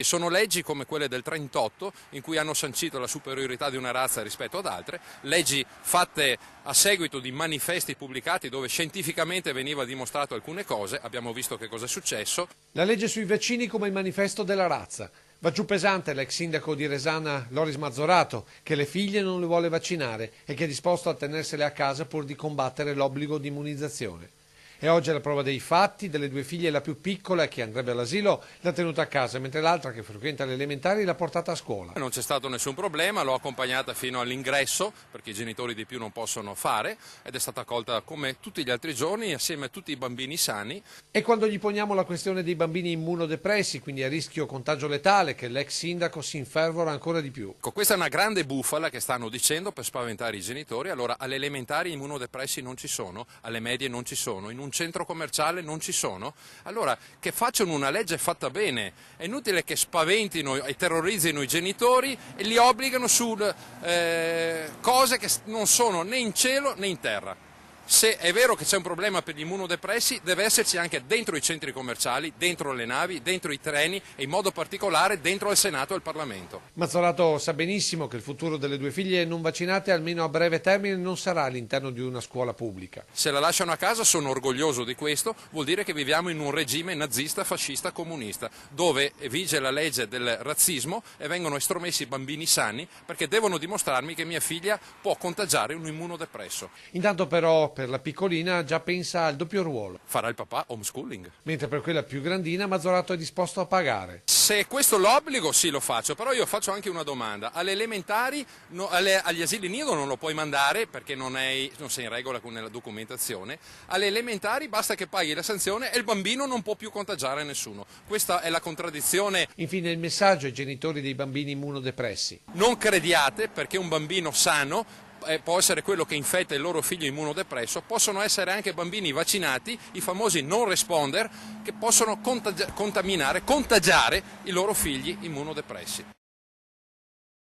Sono leggi come quelle del 38 in cui hanno sancito la superiorità di una razza rispetto ad altre, leggi fatte a seguito di manifesti pubblicati dove scientificamente veniva dimostrato alcune cose, abbiamo visto che cosa è successo. La legge sui vaccini come il manifesto della razza. Va giù pesante l'ex sindaco di Resana Loris Mazzorato, che le figlie non le vuole vaccinare e che è disposto a tenersele a casa pur di combattere l'obbligo di immunizzazione. E oggi è la prova dei fatti: delle due figlie la più piccola, che andrebbe all'asilo, l'ha tenuta a casa, mentre l'altra, che frequenta le elementari, l'ha portata a scuola. Non c'è stato nessun problema, l'ho accompagnata fino all'ingresso, perché i genitori di più non possono fare, ed è stata accolta come tutti gli altri giorni, assieme a tutti i bambini sani. E quando gli poniamo la questione dei bambini immunodepressi, quindi a rischio contagio letale, che l'ex sindaco si infervora ancora di più. Questa è una grande bufala che stanno dicendo per spaventare i genitori. Allora, alle elementari immunodepressi non ci sono, alle medie non ci sono, in un centro commerciale non ci sono. Allora, che facciano una legge fatta bene, è inutile che spaventino e terrorizzino i genitori e li obbligano su cose che non sono né in cielo né in terra. Se è vero che c'è un problema per gli immunodepressi, deve esserci anche dentro i centri commerciali, dentro le navi, dentro i treni e in modo particolare dentro il Senato e il Parlamento. Mazzorato sa benissimo che il futuro delle due figlie non vaccinate, almeno a breve termine, non sarà all'interno di una scuola pubblica. Se la lasciano a casa, sono orgoglioso di questo, vuol dire che viviamo in un regime nazista, fascista, comunista, dove vige la legge del razzismo e vengono estromessi bambini sani perché devono dimostrarmi che mia figlia può contagiare un immunodepresso. Intanto però per la piccolina già pensa al doppio ruolo. Farà il papà homeschooling. Mentre per quella più grandina Mazzorato è disposto a pagare. Se questo è l'obbligo, sì, lo faccio, però io faccio anche una domanda. Alle elementari, agli asili nido non lo puoi mandare perché non sei in regola con la documentazione. Alle elementari basta che paghi la sanzione e il bambino non può più contagiare nessuno. Questa è la contraddizione. Infine il messaggio ai genitori dei bambini immunodepressi. Non crediate, perché un bambino sano può essere quello che infetta il loro figlio immunodepresso, possono essere anche bambini vaccinati, i famosi non responder, che possono contagiare i loro figli immunodepressi.